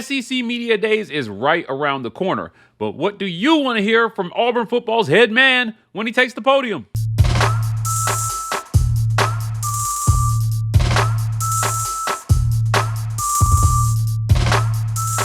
SEC Media Days is right around the corner. But what do you want to hear from Auburn football's head man when he takes the podium?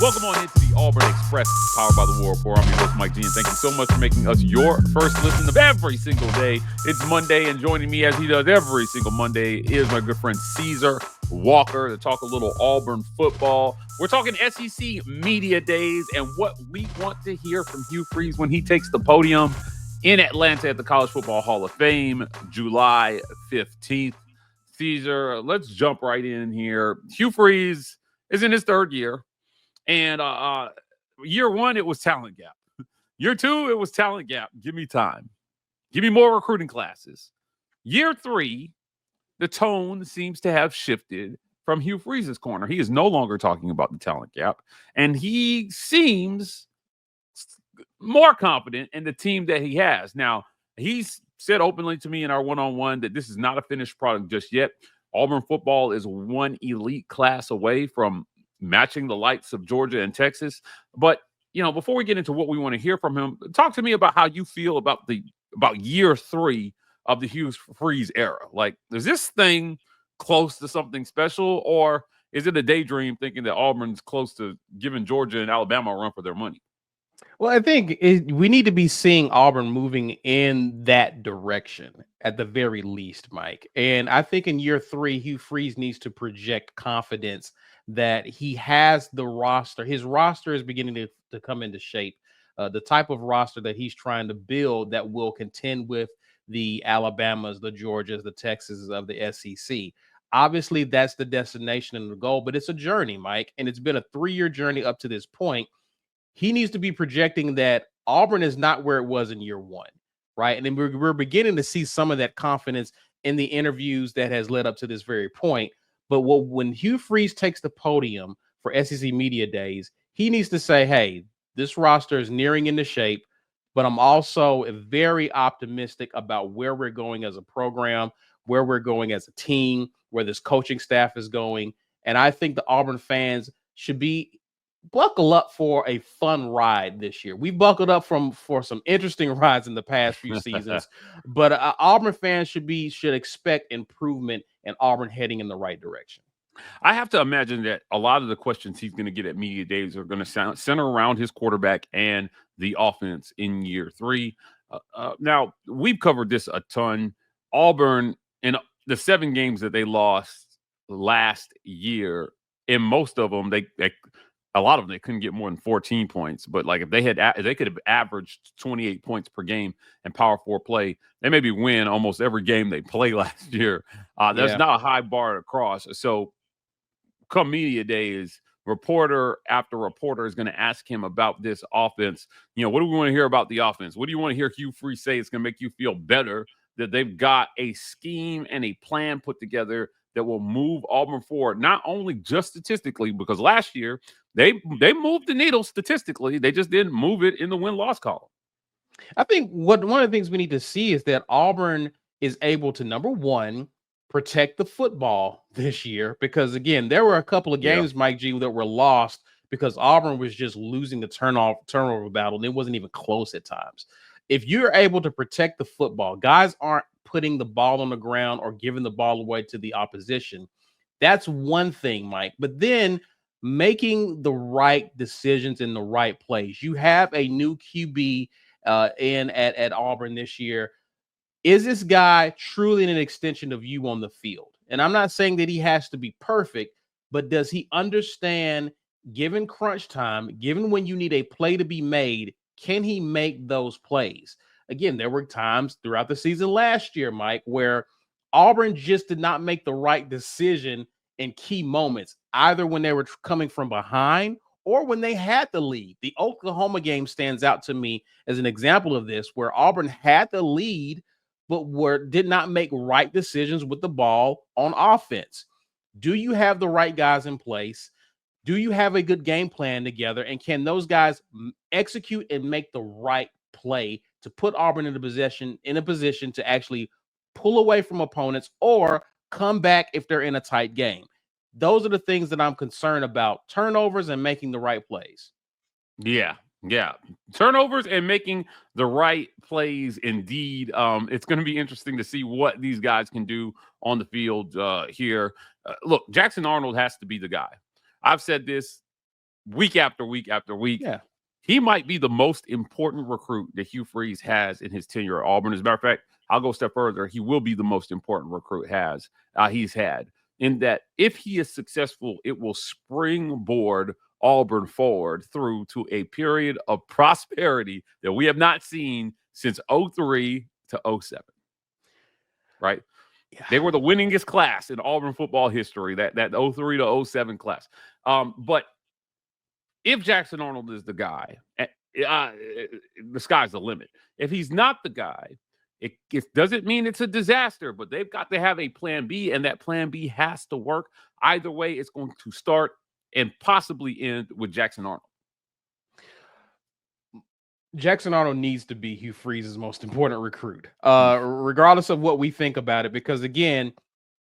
Welcome on into the Auburn Express, powered by the War Report. I'm your host, Mike G, and thank you so much for making us your first listen of every single day. It's Monday, and joining me as he does every single Monday is my good friend Caesar Walker to talk a little Auburn football. We're talking SEC Media Days and what we want to hear from Hugh Freeze when he takes the podium in Atlanta at the College Football Hall of Fame, July 15th. Caesar, let's jump right in here. Hugh Freeze is in his third year. And year one, it was talent gap. Year two, it was talent gap. Give me time. Give me more recruiting classes. Year three, the tone seems to have shifted from Hugh Freeze's corner. He is no longer talking about the talent gap. And he seems more confident in the team that he has. Now, he's said openly to me in our one-on-one that this is not a finished product just yet. Auburn football is one elite class away from matching the likes of Georgia and Texas. But, before we get into what we want to hear from him, talk to me about how you feel about year three of the Hugh Freeze era. Like, is this thing close to something special, or is it a daydream thinking that Auburn's close to giving Georgia and Alabama a run for their money? Well, I think we need to be seeing Auburn moving in that direction at the very least, Mike. And I think in year three, Hugh Freeze needs to project confidence that he has the roster. His roster is beginning to come into shape. The type of roster that he's trying to build that will contend with the Alabamas, the Georgias, the Texas of the SEC. Obviously, that's the destination and the goal, but it's a journey, Mike. And it's been a 3-year journey up to this point. He needs to be projecting that Auburn is not where it was in year one, right? And then we're beginning to see some of that confidence in the interviews that has led up to this very point. But when Hugh Freeze takes the podium for SEC Media Days, he needs to say, hey, this roster is nearing into shape, but I'm also very optimistic about where we're going as a program, where we're going as a team, where this coaching staff is going. And I think the Auburn fans should be buckle up for a fun ride this year. We buckled up for some interesting rides in the past few seasons, but Auburn fans should expect improvement and Auburn heading in the right direction. I have to imagine that a lot of the questions he's going to get at media days are going to center around his quarterback and the offense in year three. Now, we've covered this a ton. Auburn, in the 7 games that they lost last year, in most of them, a lot of them, they couldn't get more than 14 points. But like if they could have averaged 28 points per game in Power 4 play, they maybe win almost every game they play last year. That's not a high bar to cross. So come media days, reporter after reporter is going to ask him about this offense. What do we want to hear about the offense? What do you want to hear Hugh Freeze say? It's going to make you feel better that they've got a scheme and a plan put together that will move Auburn forward, not only just statistically, because last year they moved the needle statistically. They just didn't move it in the win-loss column. I think one of the things we need to see is that Auburn is able to, number one, protect the football this year, because again, there were a couple of games, Mike G, that were lost because Auburn was just losing the turnover battle, and it wasn't even close at times. If you're able to protect the football, guys aren't putting the ball on the ground or giving the ball away to the opposition. That's one thing, Mike. But then making the right decisions in the right place. You have a new QB at Auburn this year. Is this guy truly an extension of you on the field? And I'm not saying that he has to be perfect, but does he understand, given crunch time, given when you need a play to be made, can he make those plays? Again, there were times throughout the season last year, Mike, where Auburn just did not make the right decision in key moments, either when they were coming from behind or when they had the lead. The Oklahoma game stands out to me as an example of this, where Auburn had the lead, but did not make right decisions with the ball on offense. Do you have the right guys in place? Do you have a good game plan together? And can those guys execute and make the right play to put Auburn in a position to actually pull away from opponents or come back if they're in a tight game? Those are the things that I'm concerned about: turnovers and making the right plays. Yeah. Turnovers and making the right plays. Indeed. It's going to be interesting to see what these guys can do on the field here. Look, Jackson Arnold has to be the guy. I've said this week after week after week. Yeah. He might be the most important recruit that Hugh Freeze has in his tenure at Auburn. As a matter of fact, I'll go a step further. He will be the most important recruit he's had, in that if he is successful, it will springboard Auburn forward through to a period of prosperity that we have not seen since 03 to 07. Right? Yeah. They were the winningest class in Auburn football history, that 03 to 07 class. But if Jackson Arnold is the guy, the sky's the limit. If he's not the guy, it doesn't mean it's a disaster, but they've got to have a plan B, and that plan B has to work. Either way, it's going to start and possibly end with Jackson Arnold. Jackson Arnold needs to be Hugh Freeze's most important recruit, regardless of what we think about it, because, again,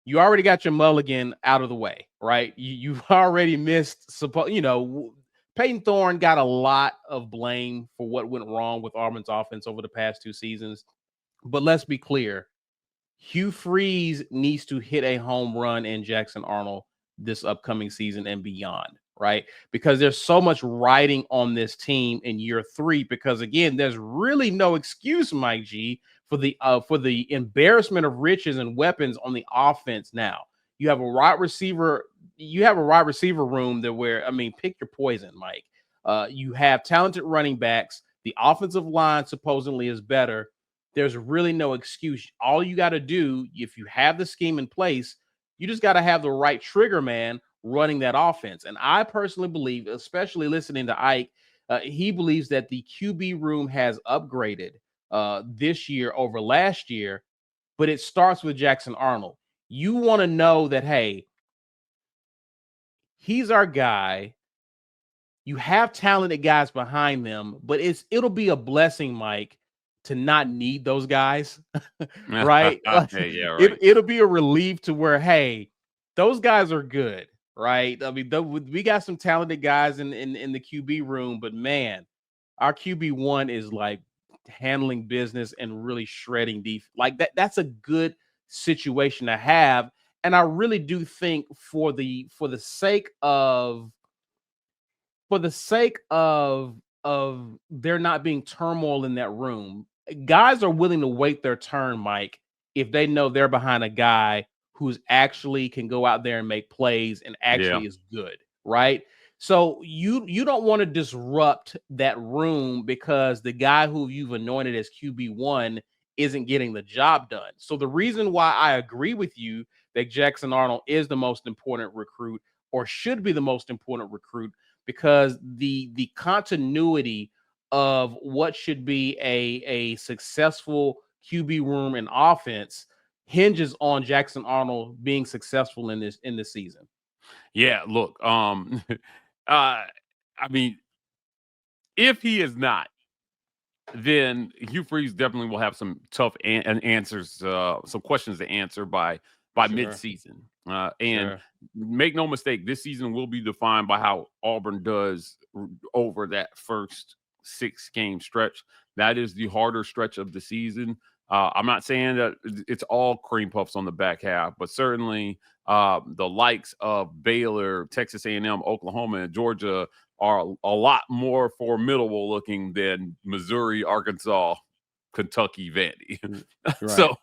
you already got your mulligan out of the way, right? You've already missed, Peyton Thorne got a lot of blame for what went wrong with Auburn's offense over the past 2 seasons. But let's be clear, Hugh Freeze needs to hit a home run in Jackson Arnold this upcoming season and beyond, right? Because there's so much riding on this team in year 3, because, again, there's really no excuse, Mike G, for the embarrassment of riches and weapons on the offense now. You have a wide receiver room pick your poison, Mike. You have talented running backs. The offensive line supposedly is better. There's really no excuse. All you got to do, if you have the scheme in place, you just got to have the right trigger man running that offense. And I personally believe, especially listening to Ike, he believes that the QB room has upgraded this year over last year, but it starts with Jackson Arnold. You want to know that, hey, he's our guy. You have talented guys behind them, but it'll be a blessing, Mike, to not need those guys, right? Okay, yeah, right. It'll be a relief to where, hey, those guys are good, right? I mean, we got some talented guys in the QB room, but man, our QB1 is like handling business and really shredding defense. Like that's a good situation to have. And I really do think for the sake of there not being turmoil in that room, guys are willing to wait their turn, Mike, if they know they're behind a guy who's actually can go out there and make plays and actually is good, right? So you don't want to disrupt that room because the guy who you've anointed as QB1 isn't getting the job done. So the reason why I agree with you that Jackson Arnold is the most important recruit, or should be the most important recruit, because the continuity of what should be a successful QB room and offense hinges on Jackson Arnold being successful in this season. Yeah, look, I mean, if he is not, then Hugh Freeze definitely will have some tough answers, some questions to answer by mid-season. And make no mistake, this season will be defined by how Auburn does over that first 6-game stretch. That is the harder stretch of the season. I'm not saying that it's all cream puffs on the back half, but certainly the likes of Baylor, Texas A&M, Oklahoma, and Georgia are a lot more formidable looking than Missouri, Arkansas, Kentucky, Vandy. Right. So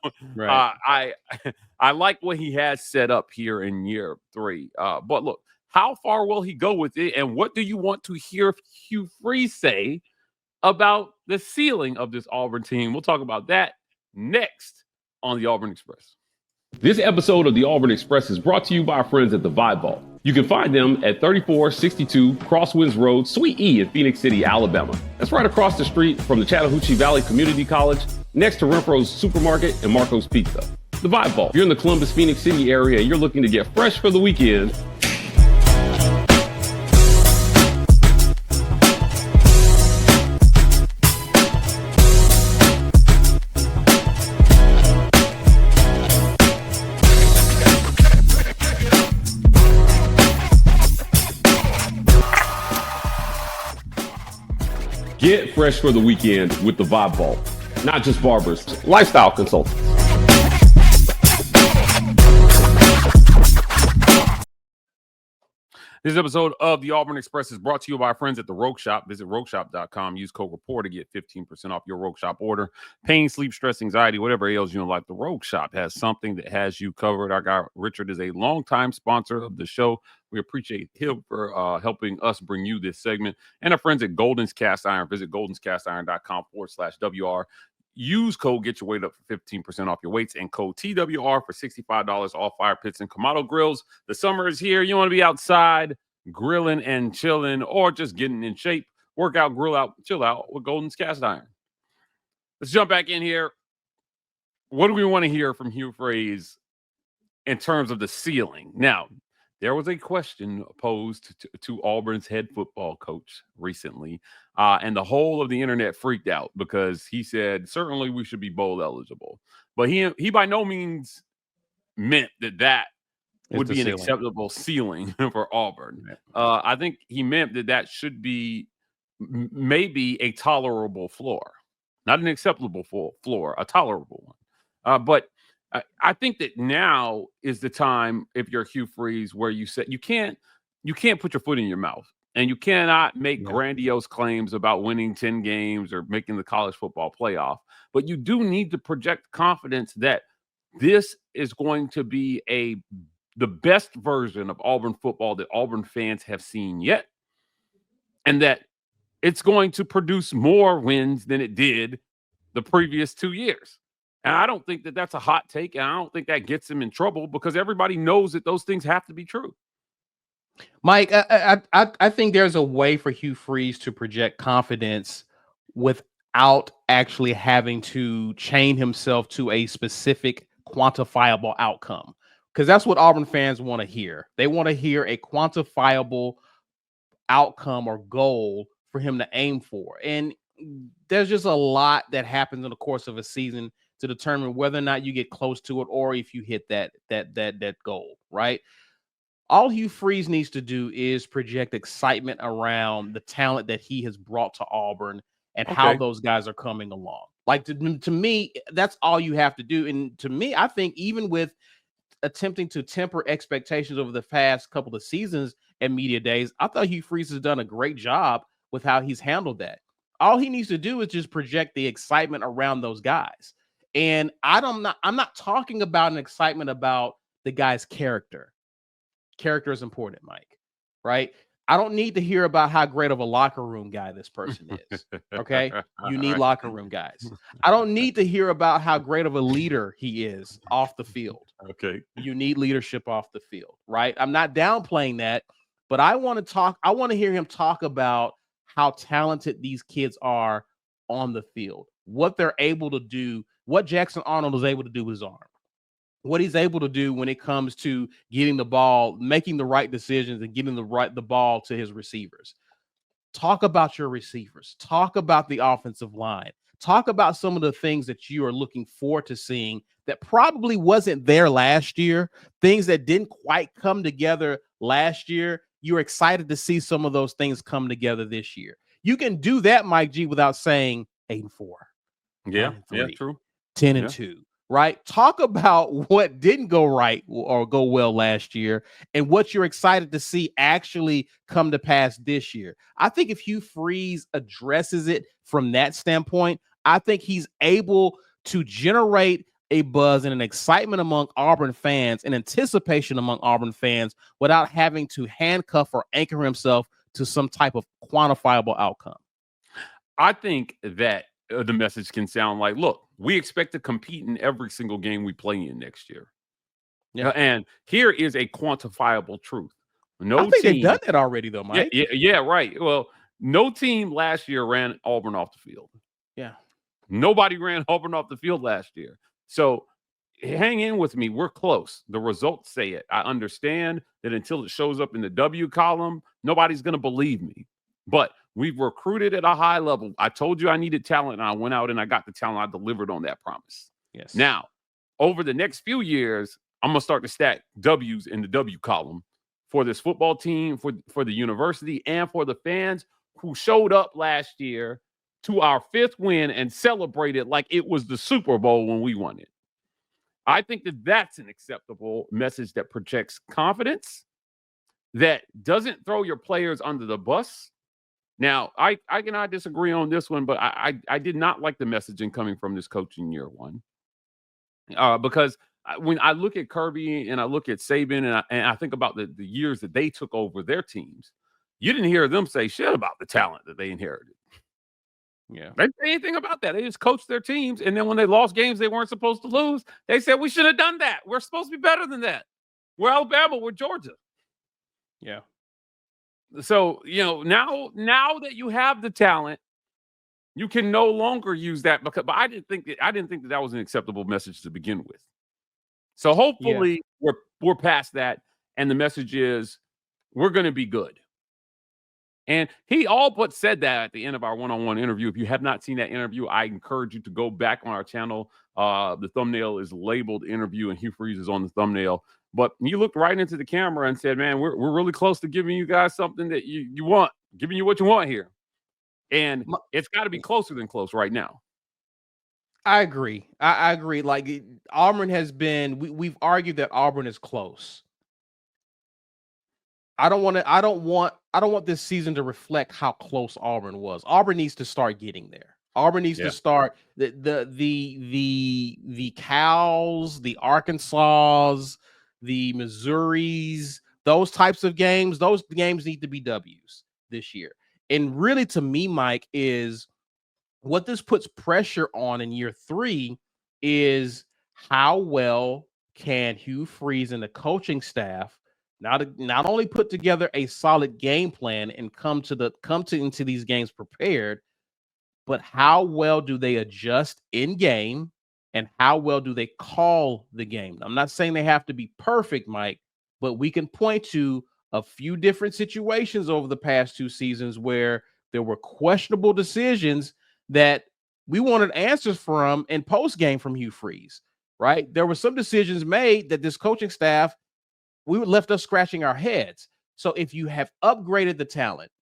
I like what he has set up here in year 3. But look, how far will he go with it? And what do you want to hear Hugh Freeze say about the ceiling of this Auburn team? We'll talk about that next on the Auburn Express. This episode of the Auburn Express is brought to you by our friends at the Vibe Vault. You can find them at 3462 Crosswinds Road, Suite E in Phoenix City, Alabama. That's right across the street from the Chattahoochee Valley Community College, next to Renfro's Supermarket and Marco's Pizza. The Vibe Vault. If you're in the Columbus, Phoenix City area and you're looking to get fresh for the weekend, Get fresh for the weekend with the Vibe Vault. Not just barbers, lifestyle consultants. This episode of the Auburn Express is brought to you by our friends at the Rogue Shop. Visit rogueshop.com. Use code REPORT to get 15% off your Rogue Shop order. Pain, sleep, stress, anxiety, whatever ails you in life, the Rogue Shop has something that has you covered. Our guy Richard is a longtime sponsor of the show. We appreciate him for helping us bring you this segment. And our friends at Golden's Cast Iron. Visit goldenscastiron.com/WR. Use code Get Your Weight Up for 15% off your weights and code TWR for $65 off fire pits and Kamado grills. The summer is here. You want to be outside grilling and chilling or just getting in shape. Work out, grill out, chill out with Golden's Cast Iron. Let's jump back in here. What do we want to hear from Hugh Freeze in terms of the ceiling? Now, there was a question posed to Auburn's head football coach recently, and the whole of the internet freaked out because he said, certainly we should be bowl eligible. But he by no means meant that would be an acceptable ceiling for Auburn. I think he meant that should be maybe a tolerable floor. Not an acceptable floor, a tolerable one. But I think that now is the time, if you're Hugh Freeze, where you say you can't put your foot in your mouth and you cannot make grandiose claims about winning 10 games or making the college football playoff. But you do need to project confidence that this is going to be the best version of Auburn football that Auburn fans have seen yet, and that it's going to produce more wins than it did the previous 2 years. And I don't think that that's a hot take, and I don't think that gets him in trouble because everybody knows that those things have to be true. Mike, I think there's a way for Hugh Freeze to project confidence without actually having to chain himself to a specific quantifiable outcome, because that's what Auburn fans want to hear. They want to hear a quantifiable outcome or goal for him to aim for. And there's just a lot that happens in the course of a season to determine whether or not you get close to it or if you hit that goal, right? All Hugh Freeze needs to do is project excitement around the talent that he has brought to Auburn and how those guys are coming along. Like, to me, that's all you have to do. And to me, I think even with attempting to temper expectations over the past couple of seasons and media days, I thought Hugh Freeze has done a great job with how he's handled that. All he needs to do is just project the excitement around those guys. And I'm not talking about an excitement about the guy's character. Character is important, Mike, right? I don't need to hear about how great of a locker room guy this person is. Okay. You need locker room guys. I don't need to hear about how great of a leader he is off the field. Okay. You need leadership off the field, right? I'm not downplaying that, but I want to hear him talk about how talented these kids are on the field, what they're able to do, what Jackson Arnold is able to do with his arm, what he's able to do when it comes to getting the ball, making the right decisions and getting the ball to his receivers. Talk about your receivers. Talk about the offensive line. Talk about some of the things that you are looking forward to seeing that probably wasn't there last year, things that didn't quite come together last year. You're excited to see some of those things come together this year. You can do that, Mike G, without saying 8-4. Yeah, true. 10-2, right? Talk about what didn't go right or go well last year and what you're excited to see actually come to pass this year. I think if Hugh Freeze addresses it from that standpoint, I think he's able to generate a buzz and an excitement among Auburn fans and anticipation among Auburn fans without having to handcuff or anchor himself to some type of quantifiable outcome. I think that the message can sound like, look, we expect to compete in every single game we play in next year. Yeah. And here is a quantifiable truth. I think they've done that already, though, Mike. Yeah, right. Well, no team last year ran Auburn off the field. Yeah. Nobody ran Auburn off the field last year. So hang in with me. We're close. The results say it. I understand that until it shows up in the W column, nobody's going to believe me. But we've recruited at a high level. I told you I needed talent, and I went out and I got the talent. I delivered on that promise. Yes. Now, over the next few years, I'm going to start to stack W's in the W column for this football team, for the university, and for the fans who showed up last year to our 5th win and celebrate it like it was the Super Bowl when we won it. I think that that's an acceptable message that projects confidence, that doesn't throw your players under the bus. Now, I cannot disagree on this one, but I did not like the messaging coming from this coach in year one. Because when I look at Kirby and I look at Saban and I think about the years that they took over their teams, you didn't hear them say shit about the talent that they inherited. Yeah. They didn't say anything about that. They just coached their teams. And then when they lost games they weren't supposed to lose, they said, we should have done that. We're supposed to be better than that. We're Alabama. We're Georgia. Yeah. So, now that you have the talent, you can no longer use that but I didn't think that was an acceptable message to begin with. So hopefully we're past that. And the message is we're going to be good. And he all but said that at the end of our one-on-one interview. If you have not seen that interview, I encourage you to go back on our channel. The thumbnail is labeled interview and Hugh Freeze is on the thumbnail. But you looked right into the camera and said, man, we're really close to giving you guys something that you want, giving you what you want here. And it's got to be closer than close right now. I agree. I agree. Like Auburn has been, we've argued that Auburn is close. I don't want this season to reflect how close Auburn was. Auburn needs to start getting there. Auburn needs to start the Cows, the Arkansas, the Missouris, those types of games. Those games need to be W's this year. And really, to me, Mike, is what this puts pressure on in year 3 is how well can Hugh Freeze and the coaching staff not only put together a solid game plan and come into these games prepared, but how well do they adjust in game and how well do they call the game? I'm not saying they have to be perfect, Mike, but we can point to a few different situations over the past 2 seasons where there were questionable decisions that we wanted answers from in post game from Hugh Freeze, right? There were some decisions made that this coaching staff left us scratching our heads. So if you have upgraded the talent,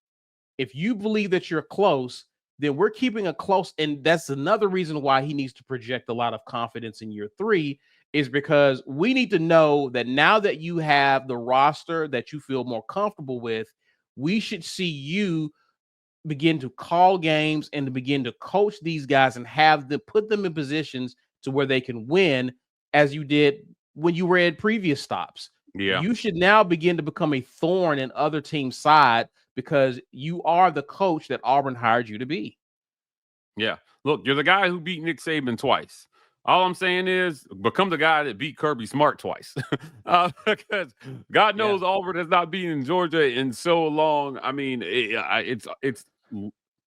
if you believe that you're close, then we're keeping a close. And that's another reason why he needs to project a lot of confidence in year 3, is because we need to know that now that you have the roster that you feel more comfortable with, we should see you begin to call games and to begin to coach these guys and have them put them in positions to where they can win, as you did when you were at previous stops. Yeah. You should now begin to become a thorn in other teams' side because you are the coach that Auburn hired you to be. Yeah. Look, you're the guy who beat Nick Saban twice. All I'm saying is become the guy that beat Kirby Smart twice. Because God knows Auburn has not beaten Georgia in so long. I mean, it's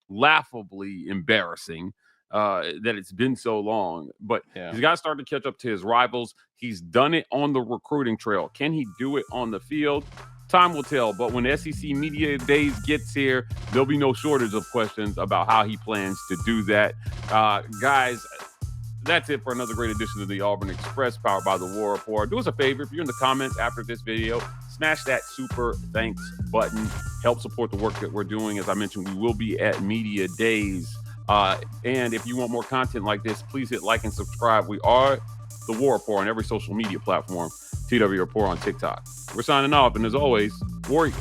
laughably embarrassing that it's been so long. But he's got to start to catch up to his rivals. He's done it on the recruiting trail. Can he do it on the field? Time will tell. But when SEC Media Days gets here, there'll be no shortage of questions about how he plans to do that. Guys, that's it for another great edition of the Auburn Express, powered by the War Report. Do us a favor, if you're in the comments after this video, smash that super thanks button. Help support the work that we're doing. As I mentioned, we will be at Media Days. And if you want more content like this, please hit like and subscribe. We are the War Report on every social media platform. TW Report on TikTok. We're signing off, and as always, Warriors.